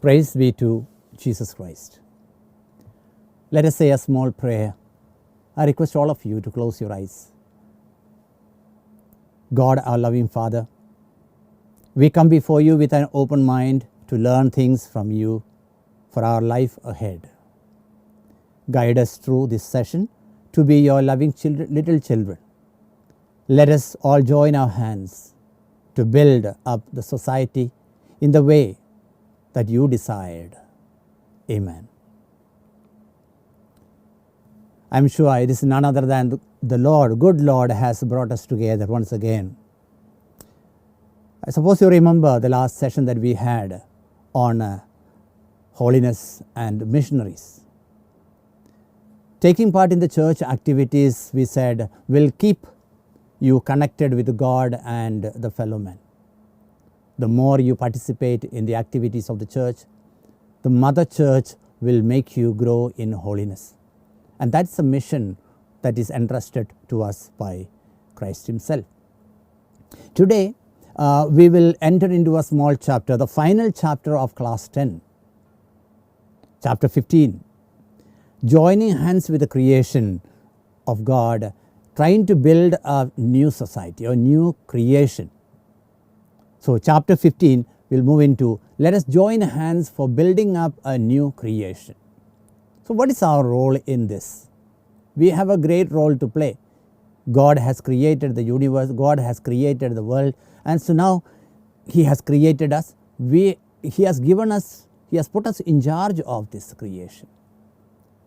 Praise be to Jesus Christ. Let us say a small prayer. I request all of you to close your eyes. God, our loving Father, we come before you with an open mind to learn things from you for our life ahead. Guide us through this session to be your loving little children. Let us all join our hands to build up the society in the way that you desired. Amen. I am sure it is none other than the Lord, good Lord, has brought us together once again. I suppose you remember the last session that we had on holiness and missionaries. Taking part in the church activities, we said, will keep you connected with God and the fellow men. The more you participate in the activities of the church, the mother church will make you grow in holiness. And that's a mission that is entrusted to us by Christ himself. Today, we will enter into a small chapter, the final chapter of class 10, chapter 15, joining hands with the creation of God, trying to build a new society, a new creation. So chapter 15 will move into, let us join hands for building up a new creation. So what is our role in this? We have a great role to play. God has created the universe, God has created the world, and so now he has created us. He has put us in charge of this creation.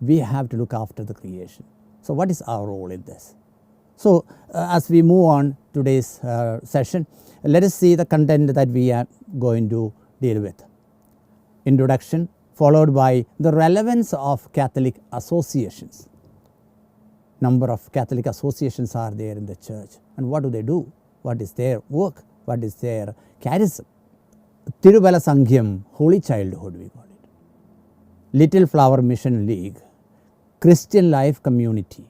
We have to look after the creation. So what is our role in this? So as we move on today's session, let us see the content that we are going to deal with. Introduction, followed by the relevance of Catholic associations. Number of Catholic associations are there in the church, and what do they do? What is their work? What is their charism? Tirubala Sangham, Holy Childhood we call it. Little Flower Mission League, Christian Life Community,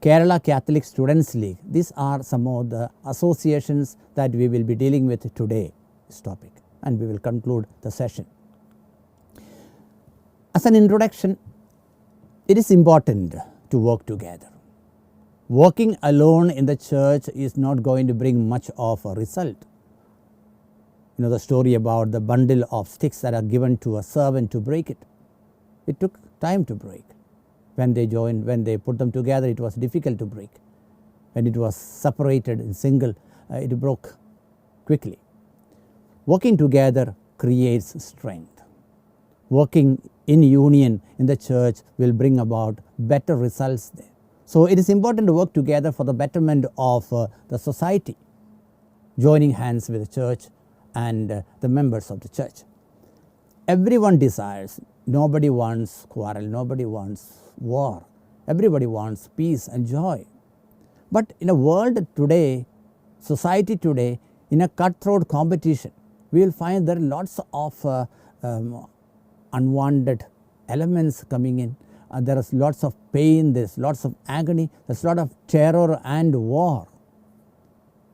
Kerala Catholic Students League. These are some of the associations that we will be dealing with today, this topic, and we will conclude the session. As an introduction, it is important to work together. Working alone in the church is not going to bring much of a result. You know the story about the bundle of sticks that are given to a servant to break it. It took time to break. When they put them together, it was difficult to break. When it was separated in single, it broke quickly. Working together creates strength. Working in union in the church will bring about better results there. So it is important to work together for the betterment of the society, joining hands with the church and the members of the church. Everyone desires, nobody wants quarrel, nobody wants war. Everybody wants peace and joy. But in a world today, society today, in a cutthroat competition, we will find there are lots of unwanted elements coming in. There is lots of pain, there is lots of agony, there is a lot of terror and war,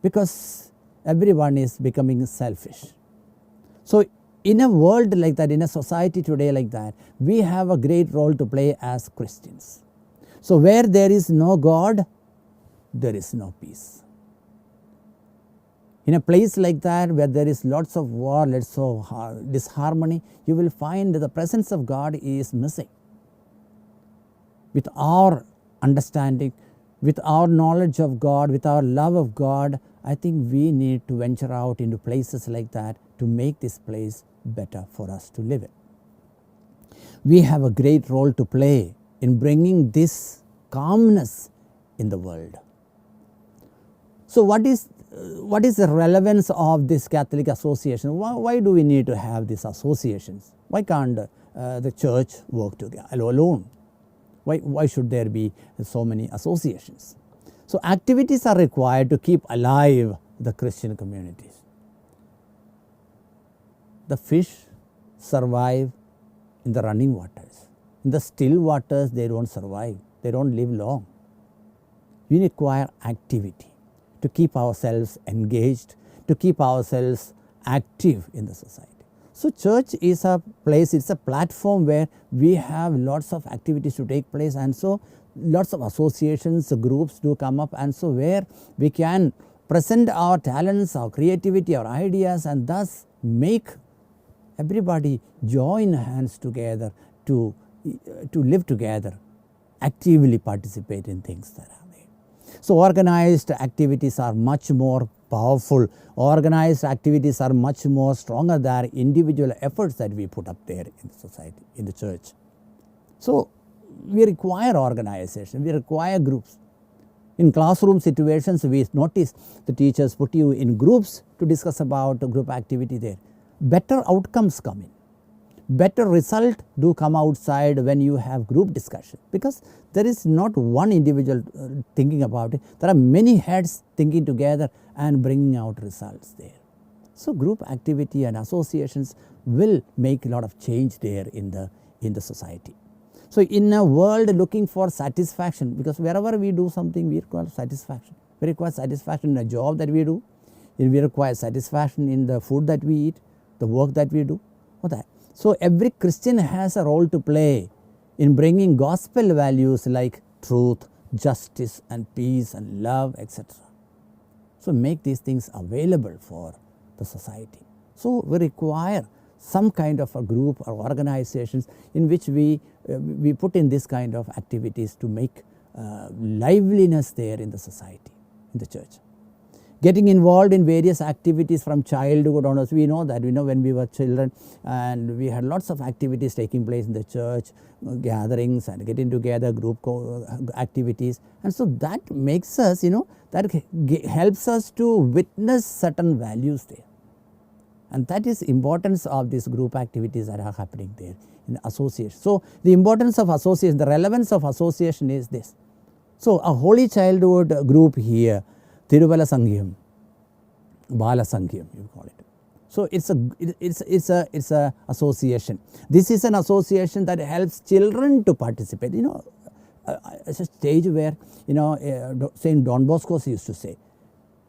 because everyone is becoming selfish. So in a world like that, in a society today like that, we have a great role to play as Christians. So where there is no God, there is no peace. In a place like that where there is lots of war, lots of disharmony, you will find the presence of God is missing. With our understanding, with our knowledge of God, with our love of God, I think we need to venture out into places like that to make this place better for us to live in. We have a great role to play in bringing this calmness in the world. So what is the relevance of this Catholic association? Why do we need to have these associations? Why can't the church work together alone? Why should there be so many associations? So activities are required to keep alive the Christian communities. The fish survive in the running waters. In the still waters, they don't survive. They don't live long. We require activity to keep ourselves engaged, to keep ourselves active in the society. So church is a place, it's a platform where we have lots of activities to take place, and so lots of associations, groups do come up, and so where we can present our talents, our creativity, our ideas, and thus make everybody join hands together to live together, actively participate in things that are there. So organized activities are much more powerful. Organized activities are much more stronger than individual efforts that we put up there in the society, in the church. So we require organization, we require groups. In classroom situations, we notice the teachers put you in groups to discuss about group activity there. Better outcomes come in. Better result do come outside when you have group discussion, because there is not one individual thinking about it. There are many heads thinking together and bringing out results there. So group activity and associations will make a lot of change there in the society. So in a world looking for satisfaction, because wherever we do something, we require satisfaction. We require satisfaction in the job that we do. We require satisfaction in the food that we eat, the work that we do, or that. So every Christian has a role to play in bringing gospel values like truth, justice, and peace, and love, etc. So make these things available for the society. So we require some kind of a group or organizations in which we put in this kind of activities to make liveliness there in the society, in the church. Getting involved in various activities from childhood onwards, we know that, when we were children and we had lots of activities taking place in the church, gatherings and getting together, group activities, and so that makes us, that helps us to witness certain values there. And that is importance of these group activities that are happening there in association. So the importance of association, the relevance of association is this. So a holy childhood group here, Tirubala Sangham, Bala Sangham, you call it. So it's a association. This is an association that helps children to participate. It's a stage where Saint Don Bosco used to say,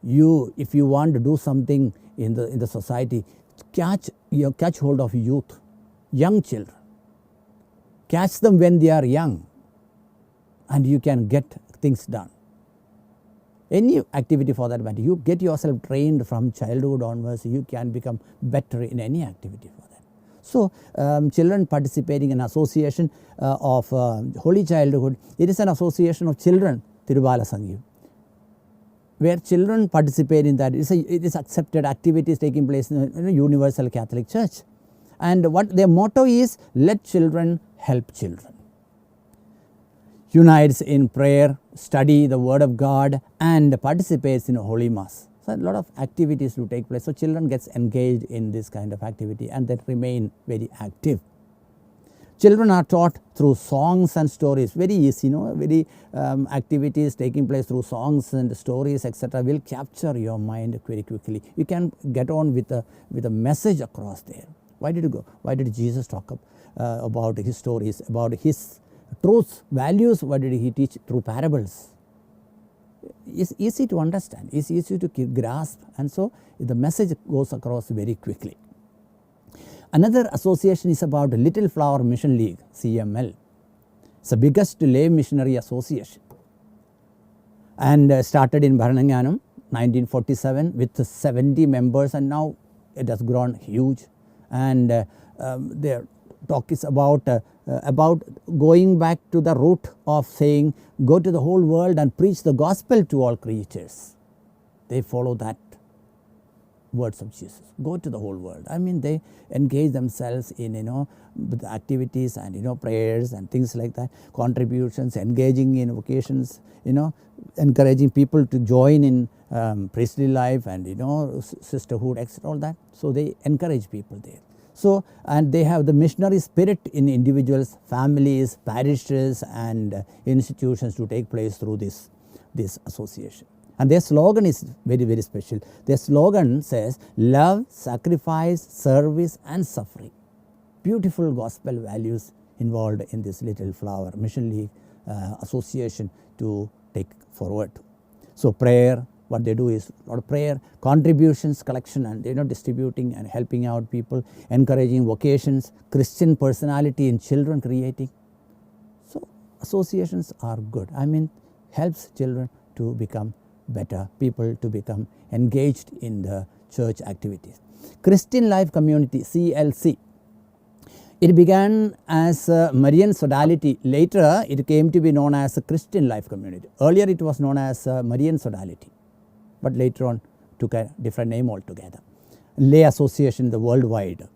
if you want to do something in the society, catch hold of youth, young children, catch them when they are young, and you can get things done. Any activity for that matter, you get yourself trained from childhood onwards, you can become better in any activity for that. So children participating in association of Holy Childhood, it is an association of children, Tirubala Sangham, where children participate in that. It is accepted activities taking place in a Universal Catholic Church. And what their motto is, let children help children. Unites in prayer, study the word of God, and participates in a holy mass. So a lot of activities to take place. So children gets engaged in this kind of activity and that remain very active. Children are taught through songs and stories. Very easy, very activities taking place through songs and stories, etc. will capture your mind very quickly. You can get on with a message across there. Why did Jesus talk about his stories, about his truths, values? What did he teach through parables? It's easy to understand, it's easy to grasp, and so the message goes across very quickly. Another association is about Little Flower Mission League, CML. It's the biggest lay missionary association, and started in Bharananganam 1947 with 70 members, and now it has grown huge. And their talk is about going back to the root of saying, go to the whole world and preach the gospel to all creatures. They follow that words of Jesus. Go to the whole world. I mean, they engage themselves in with activities and prayers and things like that, contributions, engaging in vocations, encouraging people to join in priestly life and sisterhood, etc. All that. So they encourage people there. So, and they have the missionary spirit in individuals, families, parishes and institutions to take place through this association. And their slogan is very, very special. Their slogan says, love, sacrifice, service and suffering. Beautiful gospel values involved in this Little Flower Mission League association to take forward. So prayer, what they do is a lot of prayer, contributions, collection and distributing and helping out people, encouraging vocations, Christian personality in children creating. So associations are good. I mean, helps children to become better, people to become engaged in the church activities. Christian Life Community, CLC. It began as a Marian Sodality. Later, it came to be known as a Christian Life Community. Earlier, it was known as Marian Sodality, but later on took a different name altogether. Lay Association the worldwide.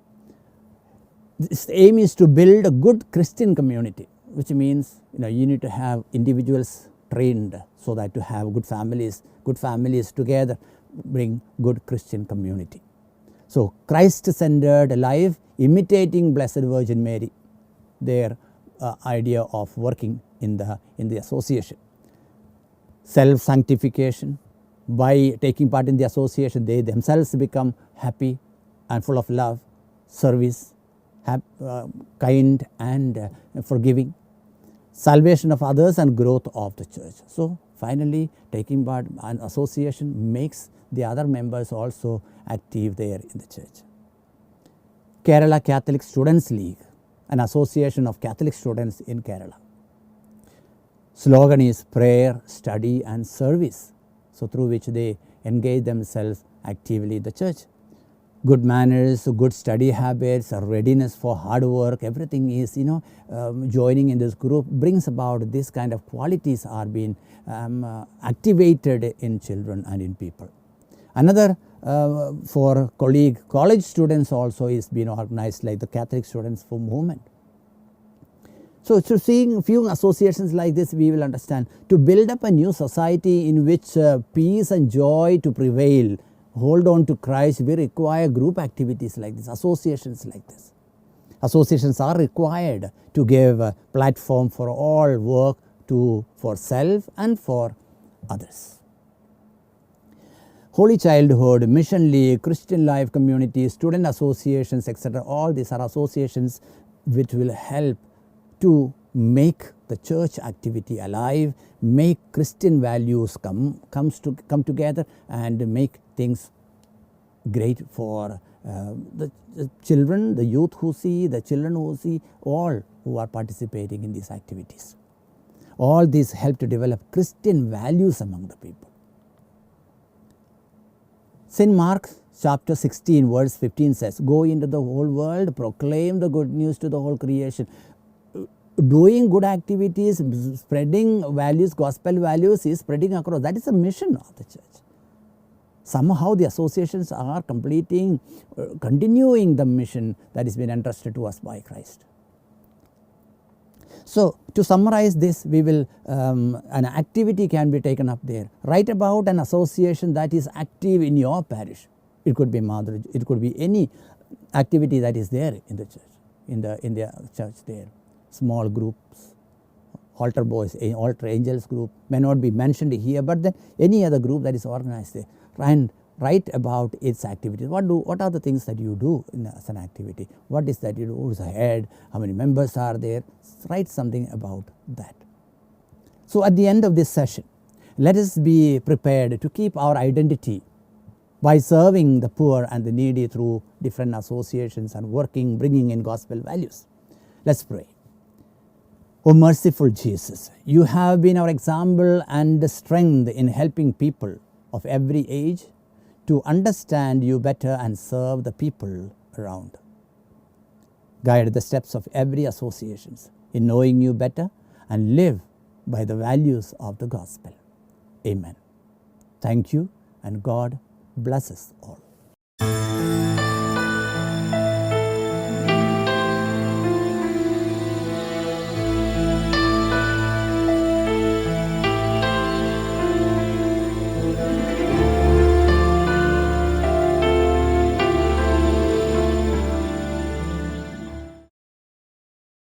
Its aim is to build a good Christian community, which means you need to have individuals trained so that to have good families together bring good Christian community. So Christ-centered life imitating Blessed Virgin Mary, their idea of working in the association. Self-sanctification, by taking part in the association they themselves become happy and full of love, service, kind and forgiving. Salvation of others and growth of the church. So finally taking part in an association makes the other members also active there in the church. Kerala Catholic Students League, an association of Catholic students in Kerala. Slogan is prayer, study and service. So through which they engage themselves actively in the church. Good manners, good study habits, readiness for hard work, everything is joining in this group brings about this kind of qualities are being activated in children and in people. Another for college students also is being organized like the Catholic Students for Movement. So seeing few associations like this we will understand to build up a new society in which peace and joy to prevail, hold on to Christ, we require group activities like this, associations like this. Associations are required to give a platform for all work for self and for others. Holy Childhood, Mission League, Christian Life Community, student associations, etc. All these are associations which will help to make the church activity alive, make Christian values come together and make things great for the children, the youth who see, the children who see, all who are participating in these activities. All these help to develop Christian values among the people. St. Mark chapter 16 verse 15 says, go into the whole world, proclaim the good news to the whole creation. Doing good activities, spreading values, gospel values is spreading across. That is the mission of the church. Somehow the associations are continuing the mission that has been entrusted to us by Christ. So to summarize this, we will an activity can be taken up there. Write about an association that is active in your parish. It could be Madhuraj, it could be any activity that is there in the church, in the church there. Small groups, altar boys, altar angels group may not be mentioned here, but then any other group that is organized there, and write about its activities. What are the things that you do as an activity? What is that you do? Who's the head? How many members are there? Write something about that. So at the end of this session, let us be prepared to keep our identity by serving the poor and the needy through different associations and bringing in gospel values. Let's pray. O merciful Jesus, you have been our example and strength in helping people of every age to understand you better and serve the people around. Guide the steps of every association in knowing you better and live by the values of the gospel. Amen. Thank you and God bless us all.